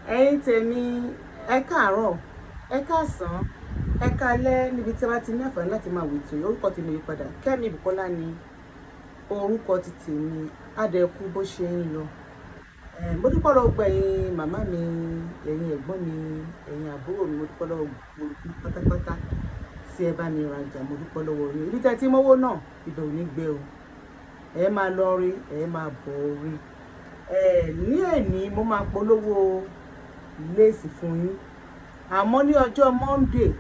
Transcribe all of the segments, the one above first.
Ẹ̀yin tèmi, ẹ káàárọ̀, ẹ káàsán, ẹ káalẹ́ níbi tí a bá ti ní àǹfààní láti máa wò ètò yìí. Orúkọ tèmi yí padà, Kẹ́mi Bùkọ́lá ni orúkọ ti tèmi. Adẹ́kú bó ṣe ń lọ. Mo dúpẹ́ lọ́wọ́ gbogbo ẹ̀yin màmá mi, ẹ̀yin ẹ̀gbọ́n mi, ẹ̀yin àbúrò mi. Mo dúpẹ́ lọ́wọ́ gbogbo pátápátá tí ẹ bá mi rajà. Mo dúpẹ́ lọ́wọ́ yín. Ibi tẹ́ ti mówó náà, ibẹ̀ ò ní gbẹ o. Ẹ máa lọ rí, ẹ máa bọ̀ rí. Ní èní mo máa polówó léèsì fún yín, àmọ́ ní ọjọ́ Monday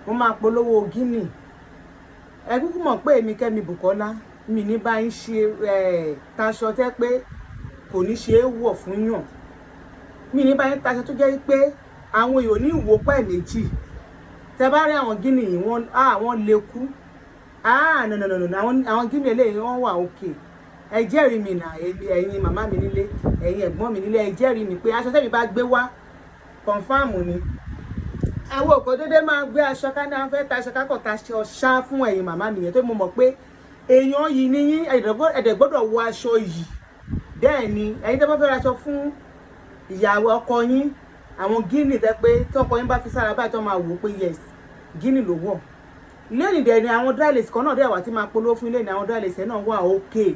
mo máa polówó gíní. Ẹ kúkú mọ̀ pé èmi Kẹ́mi Bùkọ́lá mi ní bá ń ṣe taṣọ tẹ́ pé kò ní ṣe é wọ̀ fún yàn. Mi ní bá ń taṣọ tó jẹ́ pé àwọn èèyàn ní ìwò pẹ́ méjì. Tẹ́ bá rí àwọn gíní yìí wọ́n lè kú. No, àwọn gíní eléyìí wọ́n wà òkè. Ẹ jẹ́rìí mi nà, ẹ̀yin màmá mi nílé, ẹ̀yin ẹ̀gbọ́n mi nílé, ẹ jẹ́rìí mi pé aṣọ tẹ́mi bá gbé wá kọ̀ǹfàmù ni. Àwọn òkò dédé máa gbé aṣọ ká ní àwọn fẹ́ taṣọ kákọ̀ taṣọ ṣá fún ẹ̀yin màmá mi yẹn tó mo mọ̀ pé èèyàn yìí ní yín ẹ̀dẹ̀ gbọ́dọ̀ wọ aṣọ yìí. Bẹ́ẹ̀ ni ẹ̀yin tẹ́ bá fẹ́ raṣọ fún ìyàwó ọkọ yín, àwọn gíní tẹ́ pé tí ọkọ yín bá fi sára báyìí tó máa wò ó pé yes gíní ló wọ̀. Lẹ́yìn dẹ̀ ni àwọn dry lace kan náà dẹ̀ wà tí máa polówó fún ilé ní àwọn dry lace náà wà okay.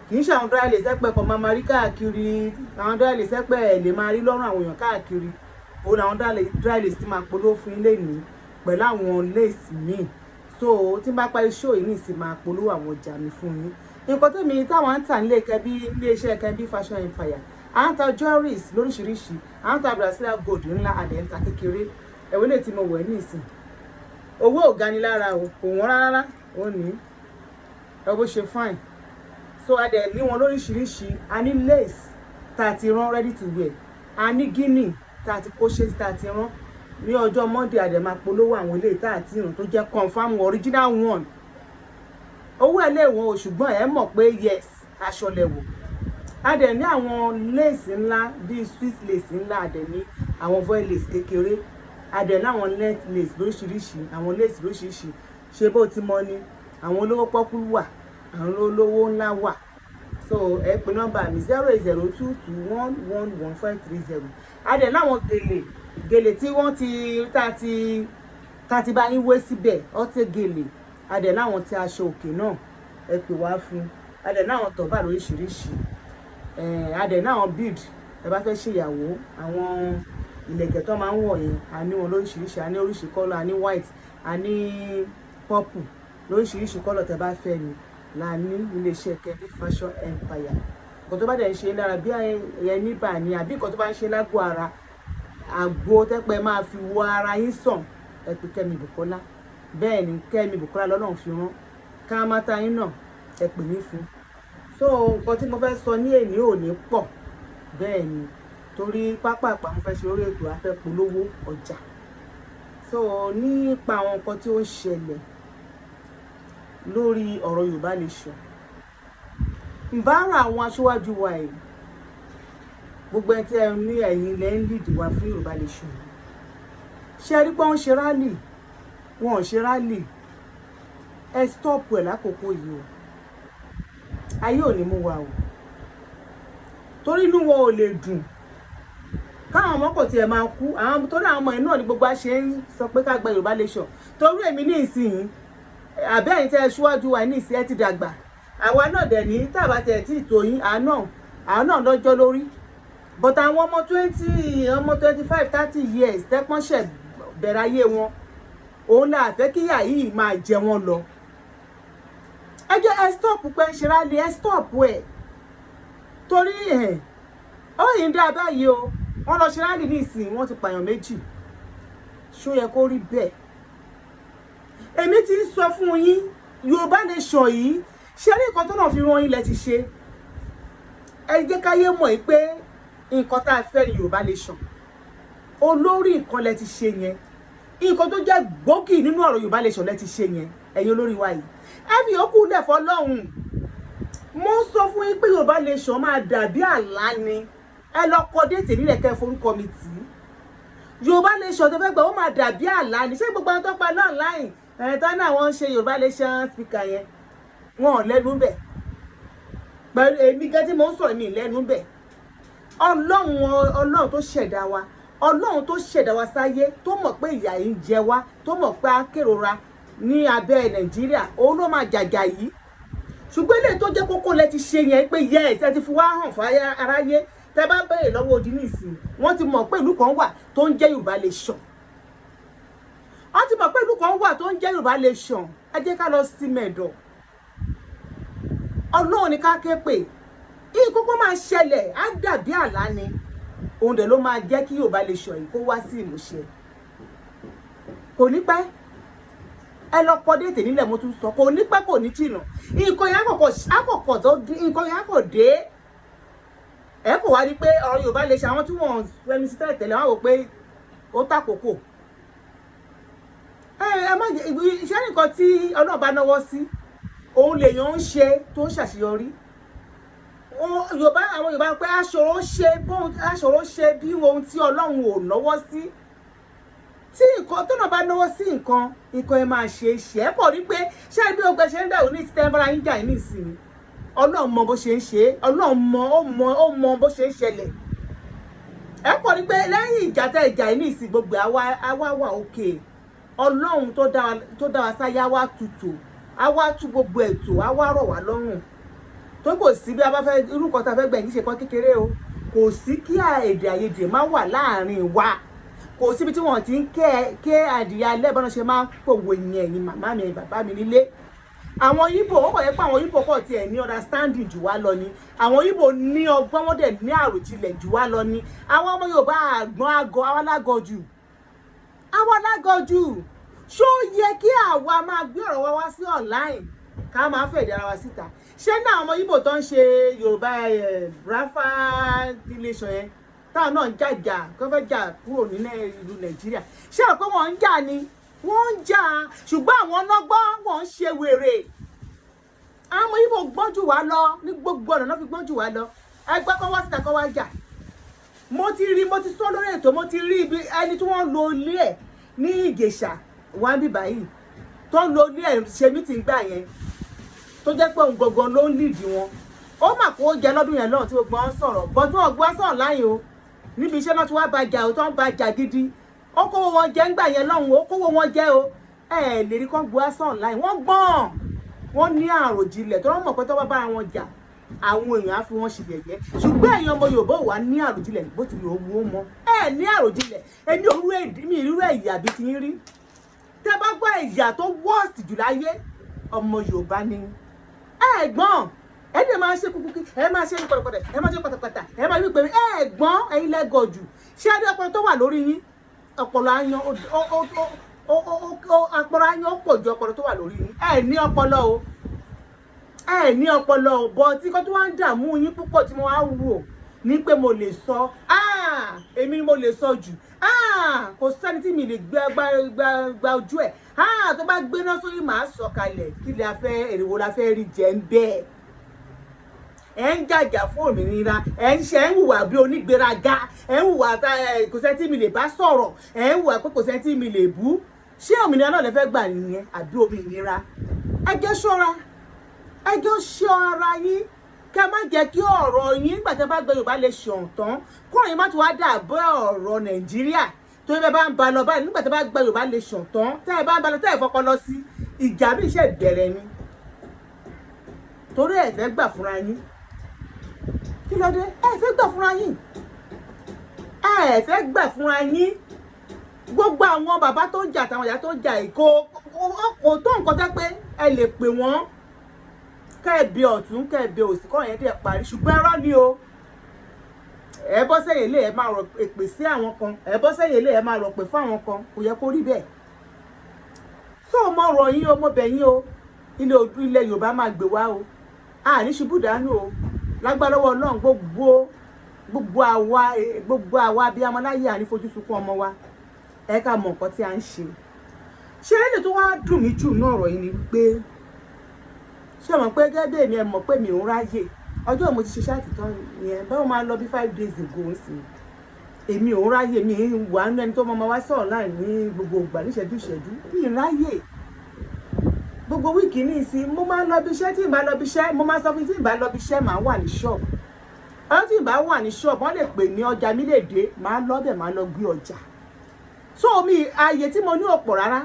Kì í ṣe àwọn dry lace ẹ̀pẹ̀ kan máa rí káàkiri, àwọn dry lace ẹ̀pẹ̀ ẹ̀ lè máa rí lọ́rùn àwọn èèyàn káàkiri. Òun àwọn dry lace tí máa polówó fún ilé ní pẹ̀lú àwọn lace míì. So tí n bá parí show yìí nìsín máa polówó àwọn ọjà mi fún yín. Nǹkan tèmi táwọn ń tà nílé iṣẹ́ Kẹ́mi Fashion Empire, à ń ta jewelries lóríṣiríṣi, à ń ta Brazilian gold ńlá, àdẹ̀ ń ta kékeré. Ẹ̀wọ́n lè tí mo wẹ̀ nísìn. Owó ò ga ni lára o, kò wọ́n rárá, ó ní ẹ bó ṣe fine. So a dẹ̀ ní wọn lóríṣiríṣi. A ní lace tá a ti rán ready to wear, a ní gíní tá a ti kó ṣe tá a ti rán. Ní ọjọ́ Monday a dẹ̀ máa polówó àwọn ilé tá a ti rán tó jẹ́ confirm original one. Owó ẹ̀ lè wọ́n o, ṣùgbọ́n ẹ mọ̀ pé yes aṣọ lẹ wò. A dẹ̀ ní àwọn lace ńlá bíi Swiss lace ńlá, a dẹ̀ ní àwọn voile lace kékeré, a dẹ̀ ní àwọn net lace lóríṣiríṣi, àwọn lace lóríṣiríṣi. Ṣé bó ti mọ ni àwọn olówó pọ́kú wà, àwọn olówó ńlá wà. So ẹ pè nọ́mbà mi 08022111530. A dẹ̀ láwọn gèlè tí wọ́n ti tá ti bá yín wé síbẹ̀, ọtí gèlè. A dẹ̀ láwọn tí aṣọ òkè náà ẹ pè wá fún. A dẹ̀ láwọn tọ̀bà lóríṣiríṣi. A dẹ̀ láwọn bead ẹ bá fẹ́ ṣèyàwó, àwọn ìlẹ̀kẹ̀ tó máa ń wọ̀ yẹn a ní wọn lóríṣiríṣi. A ní oríṣi kọ́lọ̀, a ní white, a ní purple, lóríṣiríṣi kọ́lọ̀ tẹ́ bá fẹ́ ni la ní ilé iṣẹ́ Kẹ́mi Fashion Empire. Nǹkan tó bá dẹ̀ ń ṣe lára bí ẹyẹ níbà ni àbí nǹkan tó bá ń ṣe lágbo ara, àgbo tẹ́pẹ́ máa fi wo ara yín sàn, ẹ pè Kẹ́mi Bùkọ́lá. Bẹ́ẹ̀ ni Kẹ́mi Bùkọ́lá lọ́lọ́run fi rán. Ká má ta yín náà ẹ pè mí fún. So nǹkan tí mo fẹ́ sọ ní èní ò ní pọ̀. Bẹ́ẹ̀ ni torí pápápá mo fẹ́ ṣe orí ètò afẹ́ polówó ọjà. So nípa àwọn nǹkan tí ó ń ṣẹlẹ̀ lórí ọ̀rọ̀ Yorùbá Nation, ń bá ra àwọn aṣíwájú wa yìí, gbogbo ẹ̀ tí ẹ ní ẹ̀yin lẹ́ ń lead wa fún Yorùbá Nation. Ṣé rí pé wọ́n ṣe rally? Wọn ò ṣe rally. Ẹ stop ẹ̀ lákòókò yìí o. Ayé ò ní mú wa o. Torí inú wọn ò lè dùn káwọn ọmọ kò tiẹ̀ máa kú. Àwọn torí àwọn ọmọ yìí náà ni gbogbo àṣẹ ń sọ pé ká gba Yorùbá Nation. Torí èmi ní ìsìn àbẹ́ ẹ̀yin tẹ́ ẹ ṣíwájú wa ní ìsìn ẹ ti dàgbà. Àwa náà dẹ̀ ní tàbá tẹ̀ tí ìtò yín àánà lọ́jọ́ lórí. But àwọn ọmọ 25, 30 years tẹ́pọ́n ṣẹ̀ bẹ̀rẹ̀ ayé wọn, òun là fẹ́ kí ìyà yìí máa jẹ wọn lọ. Ẹ jẹ́ ẹ stop pé ń ṣe rálé, ẹ stop ẹ̀. Torí ó yìí ń dá báyìí o. Wọ́n lọ ṣe rálé ní ìsìn, wọ́n ti pààyàn 2. Ṣó yẹ kó rí bẹ́ẹ̀? Èmi ti ń sọ fún yín Yorùbá Nation yìí, ṣé rí nǹkan tó náà fi rán yín lẹ ti ṣe. Ẹ jẹ́ káyé mọ̀ pé nǹkan tá a fẹ́ ní Yorùbá Nation, olórí nǹkan lẹ ti ṣe yẹn. Nǹkan tó jẹ́ gbòógì nínú ọ̀rọ̀ Yorùbá Nation lẹ ti ṣe yẹn, ẹ̀yin olórí wa yìí. Ẹ fi yòókù lẹ̀ fọ́lọ́run. Mo ń sọ fún yín pé Yorùbá Nation máa dàbí àlá ni. Ẹ lọ kọ déètì nílẹ̀ kẹ́ forúkọ mi tì í. Yorùbá Nation tó fẹ́ gbà ó máa dàbí àlá ni. Ṣé gbogbo àwọn tó pa náà láì tán náà wọ́n ń ṣe Yorùbá Nation speaker yẹn, wọn ò lẹ́nu bẹ̀. Pẹ̀lú èmi gẹ́gẹ́ tí mo ń sọ̀rọ̀ mi lẹ́nu bẹ̀. Ọlọ́run tó ṣẹ̀dá wa, Ọlọ́run tó ṣẹ̀dá wa sáyé, tó mọ̀ pé ìyà yìí ń jẹ wá, tó mọ̀ pé a kérora ní abẹ́ Nàìjíríà, òun ló máa jàjà yìí. Ṣùgbọ́n eléyìí tó jẹ́ kókó lẹ ti ṣe yẹn pé yes, ẹ ti fi wá hàn fáyà aráyé. Tẹ́ bá bẹ̀rẹ̀ lọ́wọ́ odi nísìnyí, wọ́n ti mọ̀ pé ìlú kan wà tó ń jẹ́ Yorùbá nation. Wọ́n ti mọ̀ pé ìlú kan wà tó ń jẹ́ Yorùbá nation. Ẹ jẹ́ ká lọ sí mẹ́dọ̀. Ọlọ́run ni ká ké pè. Ìkókó máa ṣẹlẹ̀, á dàbí àlá ni. Òun dẹ̀ ló máa jẹ́ kí Yorùbá nation yìí kó wá sí ìmúṣẹ. Kò ní pẹ́. Ẹ lọ kọ déètì nílẹ̀ mo tún sọ, kò ní pẹ́ kò ní jìnnà. Nǹkan yẹn kò dé. Ẹ kò wá rí pé ọ̀rọ̀ Yorùbá nation àwọn tí wọ́n fẹ́mi sí tẹ́lẹ̀ wọ́n wò pé ó tàkókò. Ẹ má jẹ́ iṣẹ́ nìkan tí Ọlọ́run bá náwó sí, òun lèèyàn ń ṣe tó ń ṣàṣeyọrí. Àwọn Yorùbá pé aṣòro ṣe bí ohun tí Ọlọ́run ò náwó sí. Tí nǹkan tó náà bá náwó sí nǹkan ẹ máa ṣe é pọ̀ rí pé ṣé bí ọgbẹ́ ṣe ń dẹ̀rù ní tẹ́ńbára yín jà ní ìsinmi. Ọlọ́run mọ bó ṣe ń ṣe, Ọlọ́run mọ bó ṣe ń ṣẹlẹ̀. Ẹ pọ̀ rí pé lẹ́yìn ìjà ní ìsìn gbogbo àwa wà òkè. Ọlọ́run tó dá wa sáyé àwa tutù, àwa tú gbogbo ètò, àwa rọ̀ wá lọ́rùn. Tó kò sí bí a bá fẹ́ irú kan tá fẹ́ gbẹ̀yìn ṣe kan kékeré o. Kò sí kí èdè àìyedè má wà láàrin wa. Kò síbi tí wọ́n ti ń ké adìyẹ alẹ́ bọ́n ṣe máa ń pòwò ẹ̀yìn màmá mi bàbá mi nílé. Àwọn Ìgbò wọ́n kọ̀ yẹ pé àwọn Ìgbò kọ̀ tiẹ̀ ní understanding jù wá lọ ni. Àwọn Ìgbò ní ọgbọ́n wọ́n dẹ̀ ní àròjinlẹ̀ jù wá lọ ni. Àwọn ọmọ Yorùbá àgbọn àgọ́ àwọn alágọ̀jù. Ṣó yẹ kí àwa máa gbé ọ̀rọ̀ wa wá sí online ká máa fẹ̀dẹ̀ ara wa síta? Ṣé náà àwọn Ìgbò tó ń ṣe Yorùbá brafa nation yẹn táwọn náà ń jàjà kó fẹ́ jà kúrò ní ìlú Nàìjíríà, ṣé ò pé wọ́n ń jà ni? Wọ́n ń jà, ṣùgbọ́n àwọn ọlọ́gbọ́n wọ́n ń ṣe wèrè. Àwọn Ìgbò gbọ́n jù wá lọ ní gbogbo ọ̀nà náà fi gbọ́n jù wá lọ. Ẹgbẹ́ kan wá síta kó wá jà. Mo ti sọ lórí ètò, mo ti rí ibi ẹni tí wọ́n lo ilé ẹ̀ ní Ìjẹ̀ṣà wá bí báyìí tó ń lo ilé ẹ̀ ṣe mítìn gbà yẹn tó jẹ́ pé òun gangan ló ń lìdí wọn. Ó mà kó jẹ lọ́dún yẹn lọ́run tí gbogbo wọn sọ̀rọ̀ bọ́dún ọgbọ́n sọ̀rọ̀ láyé o níbi iṣẹ́ náà tí wọ́n bá jà o tó ń bá jà gidi. Ó kówó wọn jẹ ńgbà yẹn lọ́hùn, ó kówó wọn jẹ o. Ẹ lè rí kán gbọ́ sọ̀rọ̀ láyé, wọ́n gbọ́n, wọ́n ní àròjinlẹ̀ tó wọ́n mọ̀ pé tó bá bára wọn jà àwọn èèyàn á fi wọn ṣe yẹ̀yẹ́. Ṣùgbọ́n ẹ̀yin ọmọ Yorùbá wà ní àròjinlẹ̀ bó ti lè owó mọ́. Ẹ ní àròjinlẹ̀, èmi ìrú ẹ̀yà bí ti ń rí. Tẹ́ bá gbọ́ ẹ̀yà tó worst jù láyé ọmọ Yorùbá ni. Ẹ̀gbọ́n ẹ lè máa ṣe kúkúkí, ẹ máa ṣe pọ̀tọ̀pọ̀tọ̀, ẹ máa ṣe pàtàpàtà, ẹ máa wípé ẹ̀gbọ́n ẹ̀yin lẹ́gọ̀ jù. Ṣé adé ọpọlọ tó wà lórí yín? Ọpọlọ ayan ọpọlọ ayan ó pọ̀ ju ọpọlọ tó wà lórí yín. Ẹ ní ọpọlọ o. Ẹ ní ọpọlọ o, bọ̀ tí kò tó wá ń dààmú yín púpọ̀ tí mo wá wò ní pé mo lè sọ, èmi ni mo lè sọ jù. Kò sẹ́ni tí mi lè gba ojú ẹ̀. Tó bá gbéná sórí màá sọ kalẹ̀ kí la fẹ́ èrèwò la fẹ́ rí jẹ ń bẹ́ẹ̀. Ẹ ń jàjà fún òmìnira, ẹ ń hùwà bí onígbéraga, ẹ ń hùwà kò sẹ́ni tí mi lè bá sọ̀rọ̀, ẹ ń hùwà pé kò sẹ́ni tí mi lè bú. Ṣé òmìnira náà lè fẹ́ gbà nìyẹn àbí òmìnira? Ẹ jẹ́ ṣọ́ra, ẹ jẹ́ ṣọ́ ara yín kẹ́ má jẹ́ kí ọ̀rọ̀ yín nígbà tí ẹ bá gbé Yorùbá lè ṣàn tán kúrò yín má ti wá dàbọ̀ ọ̀rọ̀ Nàìjíríà tó yẹ bá ń ba lọ báyìí. Nígbà tí ẹ bá gbé Yorùbá lè ṣàn tán tẹ́ ẹ bá ń ba lọ tẹ́ ẹ fọkọ lọ sí ìjà bí iṣẹ́ ìbẹ̀rẹ̀ ni torí ẹ fẹ́ gbà fúnra yín. Kí ló dé? Ẹ fẹ́ gbà fúnra yín, ẹ fẹ́ gbà fúnra yín. Gbogbo àwọn bàbá tó ń jà àtàwọn ìyá tó ń jà ìkó kò tó nǹkan tẹ́ pé ẹ lè pè wọ́n kẹ́ẹ̀bẹ ọ̀tún kẹ́ẹ̀bẹ òsì kọ́ yẹn dẹ̀ parí. Ṣùgbọ́n ẹ̀rọ ni o. Ẹ bọ́ sẹ́yìn ilé ẹ máa rọ̀ èpè sí àwọn kan, ẹ bọ́ sẹ́yìn ilé ẹ máa rọ̀ pè fún àwọn kan, kò yẹ kó rí bẹ́ẹ̀. Tó o mọ ọ̀rọ̀ yín o, mo bẹ̀ yín o, ilẹ̀ Yorùbá máa gbé wá o. Ní ṣubú dànù o. Lágbára lọ́wọ́ Ọlọ́run gbogbo àwa abiyamọ láyé àní fojú sunkún ọmọ wa. Ẹ ká mọ nǹkan tí a ń ṣe. Ṣé ẹni tó wá dùn mí jù náà ọ̀rọ̀ yìí ni pé ṣé mọ̀ pé gẹ́gẹ́ bí èmi ẹ mọ̀ pé mi ò ń ráyè. Ọjọ́ mo ti ṣe ṣáàtì tán yẹn báwo máa lọ bí 5 days ago ń sìn. Èmi ò ń ráyè, mi ń wà nínú ẹni tó máa wá sọ̀rọ̀ láì ní gbogbo ìgbà níṣẹ́jú ìṣẹ́jú. Mi ń ráyè. Gbogbo wíìkì ní ìsìn mo máa ń lọ bí iṣẹ́ tí ì bá lọ bí iṣẹ́ mo máa sọ fún tí ì bá lọ bí iṣẹ́ màá wà ní ṣọ́ọ̀bù. ọjọ́ tí ìbá wà ní ṣọ́ọ̀bù wọ́n lè pè ní ọjà mi lè dé máa lọ bẹ̀ máa lọ gbé ọjà so mi ààyè tí mo ní ọ̀pọ̀ rárá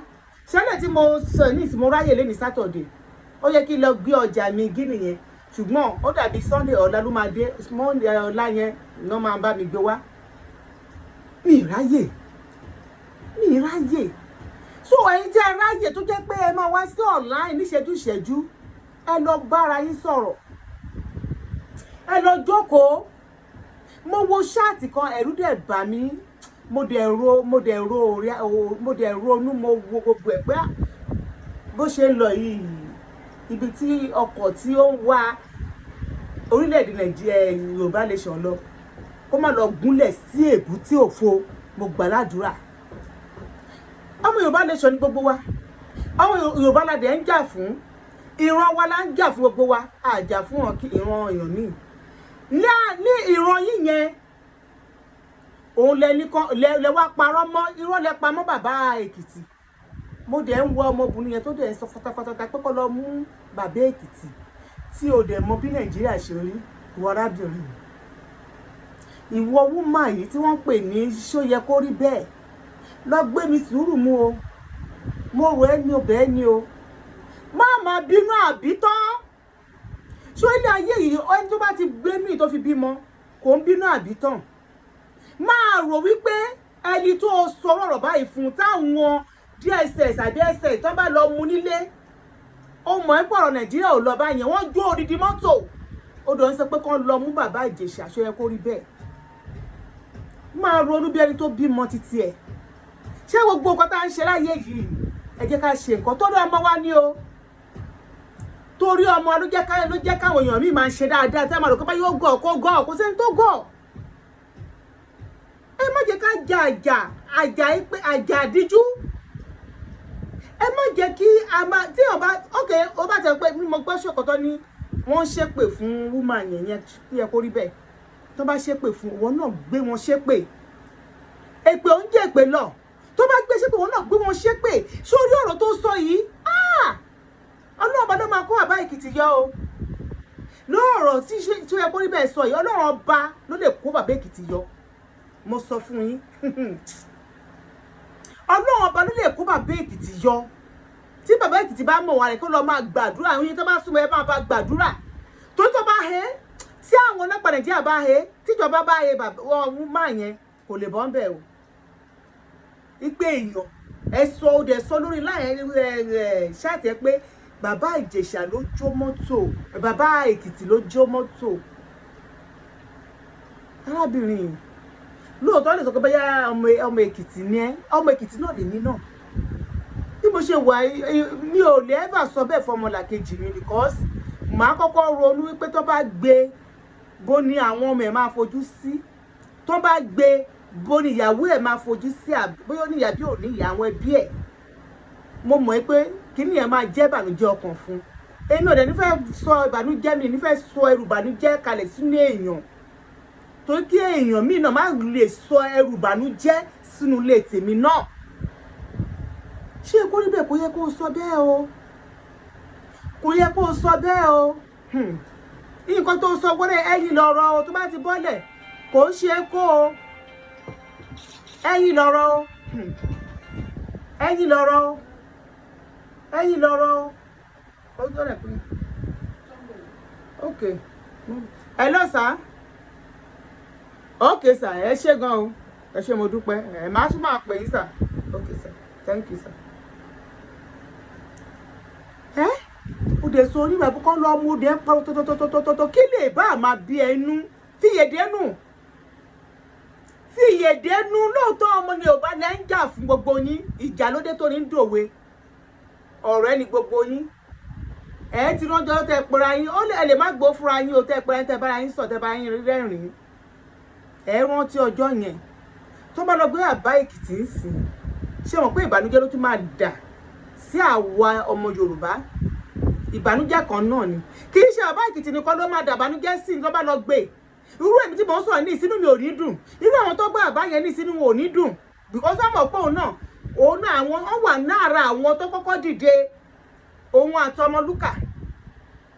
ṣẹlẹ̀ tí mo sọ ní ìsìn mo ráyè lé ní Saturday ó yẹ kí n lọ gbé ọjà mi gíní yẹn ṣùgbọ́n ó dàbí Sunday ọ̀la ló máa dé Monday ọ̀la yẹn ló máa bá mi gbé wá mi ráyè so ẹ̀yin tí ẹ ráyè tó jẹ́ pé ẹ máa wá sí online níṣẹ́jú ẹ lọ bára yín sọ̀rọ̀ ẹ lọ jókòó mo wo ṣáàtì kan ẹ̀rù dẹ̀ bà mí mo dẹ̀ ronú mo wo gbogbo ẹ̀ pé bó ṣe ń lọ yìí ibi tí ọkọ̀ tí ó ń wá orílẹ̀-èdè Nàìjíríà Yorùbá nation lọ kó má lọ gúnlẹ̀ sí èbúté òfo mo gbà ládùúrà ọmọ Yorùbá nation ní gbogbo wa ọmọ Yorùbá la dẹ̀ ń jà fún ìran wa la ń jà fún gbogbo wa àjà fún ìran èèyàn míì ní ìran yìí yẹn òun lẹ wá parọ́ mọ́ irọ́ lẹ pa mọ́ bàbá Èkìtì mo dẹ̀ ń wọ ọmọbìnrin yẹn tó dẹ̀ ń sọ fatafata pé kó lọ mú bàbá Èkìtì tí o dẹ̀ mọ bí Nàìjíríà ṣe rí ìwọ arábìnrin ìwọ wúmà yìí tí wọ́n pè ní seyekoribe lọ gbé mi sùúrù mu o mo rò ẹ́ ní ọbẹ̀ ẹ́ ní o má máa bínú àbítán ṣó ilé ayé yìí ẹni tó bá ti gbé mí tó fi bímọ kò ń bínú àbítán máa rò wípé ẹni tó sọ̀rọ̀ ọ̀rọ̀ báyìí fún táwọn DSS àbí SS tó bá lọ mú nílé ó mọ̀ ẹ́ pọ̀rọ̀ Nàìjíríà ò lọ báyẹn wọ́n jó odidi mọ́tò ó dọ̀ ń sọ pé kán lọ mú bàbá Ìjẹ̀ṣà Seyekoribe máa ronú bí ẹni tó bímọ títí ẹ̀ ṣé gbogbo nǹkan tá à ń ṣe láyé yìí ẹ jẹ́ ká ṣe nǹkan tó rí ọmọ wa ní o torí ọmọ ló jẹ́ káwọn èèyàn míì máa ń ṣe dáadáa tí a máa rò pé yóò gọ̀ kó sẹ́ni tó gọ̀ ẹ má jẹ́ ká àjà àdíjú ẹ má jẹ́ kí a máa tí ọba ó bá tẹ̀ pé mo gbọ́ ṣòkòtọ́ ni wọ́n ṣépè fún woman yẹn Seyekoribe tó bá ṣépè fún ìwọ náà gbé wọn ṣépè èpè ó ń jẹ́ èpè lọ tó bá gbé ṣépè wọn náà gbé wọn ṣépè sórí ọ̀rọ̀ tó sọ yìí ọlọ́run ọba ló máa kó bàbá Èkìtì yọ o lọ́rọ̀ tí Seyekoribe sọ yìí ọlọ́run ọba ló lè kó bàbá Èkìtì yọ mo sọ fún yín ọlọ́run ọba ló lè kó bàbá Èkìtì yọ tí bàbá Èkìtì bá mọ̀ wá rẹ̀ kó lọ máa gbàdúrà àwọn yẹn tó bá súnmọ́ ẹ máa bá gbàdúrà tó bá he tí àwọn ọlọ́pàá Nàìjíríà bá he tíjọba bá he ọ̀hún máa yẹn kò lè bọ́ ń bẹ̀ o ipe èèyàn ẹ sọ ó dẹ̀ sọ lórí láyé ṣáàtì ẹ pé bàbá Ìjẹ̀ṣà ló jó mọ́tò bàbá Èkìtì ló jó mọ́tò arábìnrin lóòótọ́ lè sọ pé bóyá ọmọ Èkìtì ni ẹ ọmọ Èkìtì náà lèmi náà bí mo ṣe wà mi ò lè ever sọ bẹ́ẹ̀ fọmọlàkejì mi because màá kọ́kọ́ ronú wípé tó bá gbé bó ni àwọn ọmọ ẹ̀ máa fojú sí tó bá gbé bó ni ìyàwó ẹ̀ máa fojú sí bóyá ó ní ìyá bí ò ní ìyá àwọn ẹbí ẹ̀ mo mọ̀ pé kíní ẹ̀ máa jẹ́ ìbànújẹ́ ọkàn fún èmi ò dẹ̀ nífẹ̀ẹ́ sọ ìbànújẹ́ mi nífẹ̀ẹ́ sọ ẹrù ìbànújẹ́ kalẹ̀ sínú èèyàn tó kí èèyàn míì náà má lè sọ ẹrù ìbànújẹ́ sínú ilé tèmi náà Seyekoribe kò yẹ kó sọ bẹ́ẹ̀ o kò yẹ kó sọ bẹ́ẹ̀ o nǹkan tó sọ wọlé ẹ̀yìn lọ́rọ̀ o tó bá ti bọ́lẹ̀ kò ń ṣe kó o ẹ̀yìn lọ́rọ̀ o ẹ̀yìn lọ́rọ̀ o ẹ̀yìn lọ́rọ̀ o ọjọ́ rẹ̀ pé ok hello sir ok sir ẹ ṣé gan o ẹ ṣé mo dúpẹ́ ẹ máa tún máa pè yín sir ok sir thank you sir. ó dẹ̀ sọ onígbà púpọ̀ lọ mú dẹ̀ pa tọ́tọ́tọ́tọ́tọ́ kí lè bá máa bí ẹnu fìyèdénú lóòótọ́ ọmọ ni ò bá lẹ́ ń jà fún gbogbo yín ìjà lóde tó ní dòwe ọ̀rẹ́ ni gbogbo yín ẹ ti ránjọ́ tẹ pera yín ó lè má gbó fúnra yín o tẹ pera yín tẹ bára yín sọ tẹ bára yín rẹ́rìn-ín ẹ rántí ọjọ́ yẹn tó bá lọ gbé àbá Èkìtì ń sìn ṣé mọ̀ pé ìbànújẹ́ ló tún máa dà sí àwa ọmọ Yorùbá ìbànújẹ́ kan náà ni kì í ṣe àbá Èkìtì nìkan ló máa dà ìbànújẹ́ sí tó bá lọ gbé irú èmi tí mò ń sọ̀rọ̀ ní ìsínú mi ò ní dùn irú àwọn tó gbé àbá yẹn ní ìsínú wọn ò ní dùn because ọmọ pé òun náà àwọn wọn wà nára àwọn tó kọ́kọ́ dìde òun àtọmọlúkà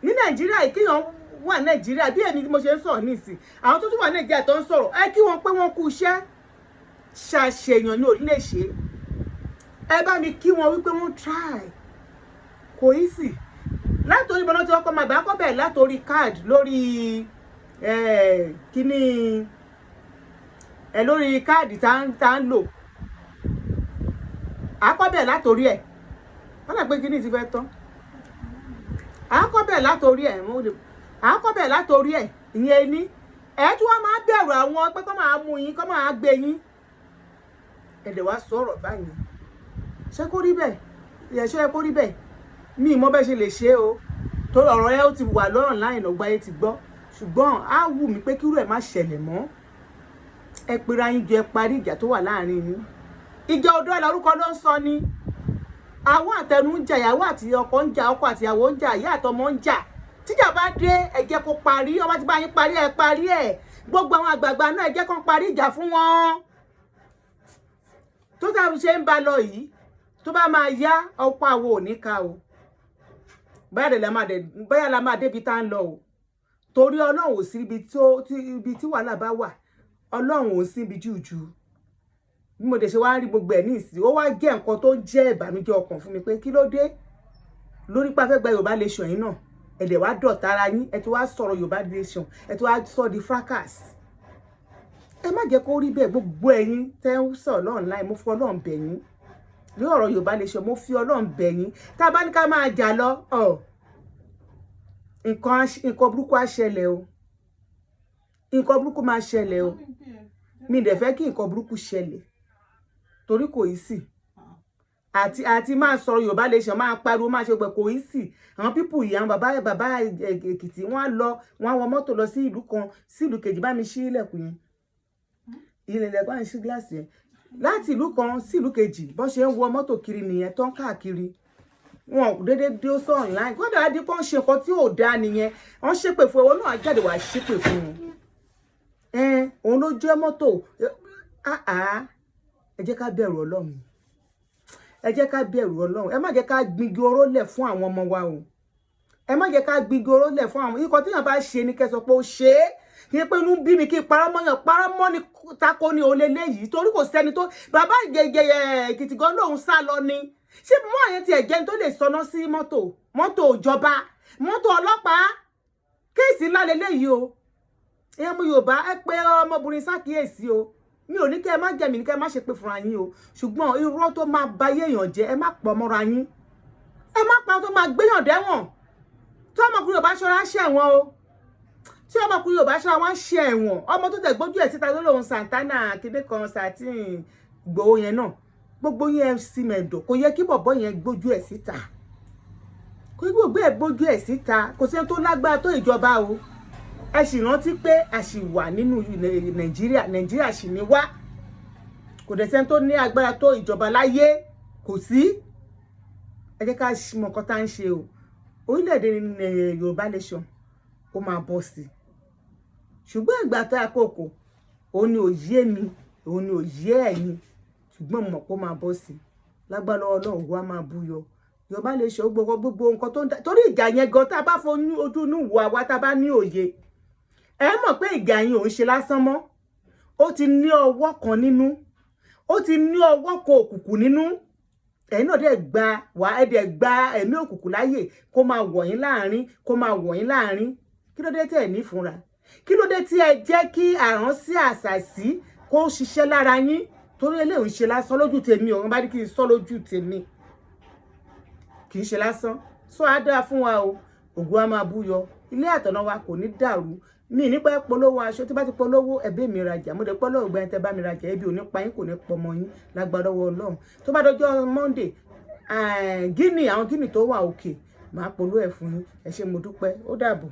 ní Nàìjíríà ìkéyàn wà Nàìjíríà bí èmi tí mo ṣe ń sọ̀rọ̀ nísìn àwọn tó tún wà Nàìjíríà tó ń sọ̀rọ̀ ẹ kí wọn pé wọ́n kú iṣẹ́ ṣàṣeyàn ní orílẹ̀ èṣe ẹ bá mi kí wọn wípé wọ́n try kò easy látòrí bọ́lá tí wọ́n kọ́ máa gbà kọ́ bẹ̀rẹ̀ látòrí card lórí kíní lórí káàdì tá ń lò àkọ́bẹ̀ látòrí ẹ̀ wọ́n náà pé kíní ti fẹ́ tán àkọ́bẹ̀ látòrí ẹ̀ àkọ́bẹ̀ látòrí ẹ̀ ìyẹn ní ẹ̀ tí wọ́n máa bẹ̀rù àwọn pé kọ́ máa mú yín kọ́ máa gbé yín ẹ̀dẹ̀ wá sọ̀rọ̀ báyìí ṣé kó rí bẹ́ẹ̀ ìyẹ̀ṣẹ́ kó rí bẹ́ẹ̀ mi ìmọ̀ bẹ́ẹ̀ ṣe lè ṣe o tó ọ̀rọ̀ ẹ ó ti wà lọ́rọ̀ láì lọ́gbà yẹn ti gbọ́ ṣùgbọ́n á wù mí pé kírú ẹ̀ má ṣẹlẹ̀ mọ́ ẹ pera yín jọ ẹ parí ìjà tó wà láàrin yín ìjà ọ̀dọ́ ẹ̀ lórúkọ ló ń sọ ni àwọn àtẹnu ń jà ìyàwó àti ọkọ ń jà ọkọ àti ìyàwó ń jà ìyá àtọmọ ń jà tíjà bá dé ẹ jẹ́ kó parí ọba tí bá yín parí ẹ gbogbo àwọn àgbààgbà náà ẹ jẹ́ kó parí ìjà fún wọn tó tá a ṣe ń ba lọ yìí tó bá máa yá ọ̀pọ̀ àwọn ò ní ká o báyà la máa débi tá ń lọ o torí Ọlọ́run ò sí ibi tí wàhálà bá wà Ọlọ́run ò sí ibi jújù bí mo dẹ̀ ṣe wá rí gbogbo ẹ̀ ní ìsìn ó wá jẹ́ nǹkan tó jẹ́ ìbànújẹ́ ọkàn fún mi pé kí ló dé lórí pàfẹ́ gba Yorùbá nation yìí náà ẹ̀dẹ̀ wá dọ̀tá ara yín ẹ̀ tó wá sọ̀rọ̀ Yorùbá nation ẹ̀ tó wá sọ di fracas ẹ má jẹ́ kó rí bẹ́ẹ̀ gbogbo ẹ̀yin tẹ́ ń sọ Ọlọ́run láì mo fi Ọlọ́run bẹ̀ yín ní ọ̀rọ̀ Yorùbá nation mo fi Ọlọ́run bẹ̀ yín tá a bá ní ká máa jà lọ nǹkan burúkú á ṣẹlẹ̀ o nǹkan burúkú máa ṣẹlẹ̀ o mi dẹ̀ fẹ́ kí nǹkan burúkú ṣẹlẹ̀ torí kò í sì àti máa sọ̀rọ̀ Yorùbá nation máa pariwo máa ṣe pé kò í sì àwọn pípù yìí àwọn bàbá Èkìtì wọ́n wọ mọ́tò lọ sí ìlú kan sí ìlú kejì bá mi ṣí ilẹ̀kùn yẹn ilẹ̀kùn àti ṣí gíláàsì yẹn láti ìlú kan sí ìlú kejì bó ṣe ń wọ mọ́tò kiri nìyẹn tó ń káàkiri wọn dédé dé ó sọ online kódà á di pé wọ́n ṣe nǹkan tí ò dáa nìyẹn wọ́n ṣépè fún owó náà jáde wàá ṣépè fún wọn òun ló jẹ́ mọ́tò ẹ jẹ́ ká bẹ̀rù Ọlọ́run ẹ jẹ́ ká bẹ̀rù Ọlọ́run ẹ má jẹ́ ká gbígi oró lẹ̀ fún àwọn ọmọ wa o ẹ má jẹ́ ká gbígi oró lẹ̀ fún àwọn ikọ̀ téèyàn bá ṣe ni kẹ́ sọ pé ó ṣe é kí pé inú bí mi kí paramọ́ ni tako ni olè léyìí torí kò sẹ́ni tó bàbá Èkìtì gan lòun sá lọ ni ṣé mọ́ àyẹn ti ẹ̀jẹ̀ tó lè sọná sí mọ́tò ìjọba mọ́tò ọlọ́pàá kéèsì ńlá leléyìí o ìyẹn mú Yorùbá ẹ pé ọmọbìnrin ṣàkíyèsí o mi ò ní kẹ́ ẹ má jẹ̀mí ní kẹ́ ẹ má ṣe pé fúnra yín o ṣùgbọ́n irọ́ tó máa ba ayé èèyàn jẹ́ ẹ má pọ̀ mọ́ra yín ẹ má pa tó máa gbéyàn dẹ́wọ̀n tí ọmọkùnrin Yorùbá ṣọ́ra ṣẹ̀wọ̀n o tí ọmọkùnrin Yorùbá ṣọ́ra wọ́n ṣe ẹ̀wọ̀n ọmọ tó tẹ̀ gbójú ẹ̀ síta lóhùn Santana kéde kan Satin Ìgbòho yẹn náà gbogbo yẹn sí mẹ́dọ̀ kò yẹ kí bọ̀bọ̀ yẹn gbójú ẹ̀ síta kò yẹ kí gbogbo ẹ̀ gbójú ẹ̀ síta kò sí ẹni tó lágbára tó ìjọba o ẹ sì rántí pé a sì wà nínú Nàìjíríà sì ní wá kò dẹ̀ sẹ́ni tó ní agbára tó ìjọba láyé kò sí ẹ jẹ́ ká mọ nǹkan tá à ń ṣe o orílẹ̀-èdè Yorùbá nation ó máa bọ́ sí i ṣùgbọ́n ìgbà tó àkókò òun ni òye mi òun ni òye ẹ̀yin ṣùgbọ́n mo mọ̀ pé ó máa bọ́ sí i lágbára Ọlọ́run wa máa búyọ Yorùbá nation gbogbo nǹkan tó ń dá torí ìjà yẹn gan tá a bá fojú ojú inú wo àwa tá a bá ní òye ẹ mọ̀ pé ìjà yẹn ò ń ṣe lásán mọ́ ó ti ní ọwọ́ kan nínú ó ti ní ọwọ́ kan òkùnkùn nínú ẹ̀yin náà dẹ̀ gba wà ẹ̀ dẹ̀ gba ẹ̀mí òkùnkùn láyè kó máa wọ̀ yín láàrin kí ló dé tẹ́ ẹ̀ ní fúnra kí ló dé tí ẹ jẹ́ kí àrán sí àṣàsí kó ṣiṣẹ́ lára yín torí eléyìí ń ṣe lásán lójú tèmi òun bá ní kí n sọ lójú tèmi kì í ṣe lásán sọ á dáa fún wa o ògùn á máa búyọ ilé àtọ̀nà wa kò ní dàrú mi nípa polówó aṣọ tí bá ti polówó ẹbí mi rajà mo dé polówó gbẹ́yìn tẹ́ bá mi rajà ẹbí ò ní pa yín kò ní pọmọ yín lágbára lọ́wọ́ Ọlọ́run tó bá dọjọ́ Monday Guinea àwọn Guinea tó wà òkè màá polówó ẹ̀ fún yín ẹ ṣé mo dúpẹ́ ó dàbọ̀.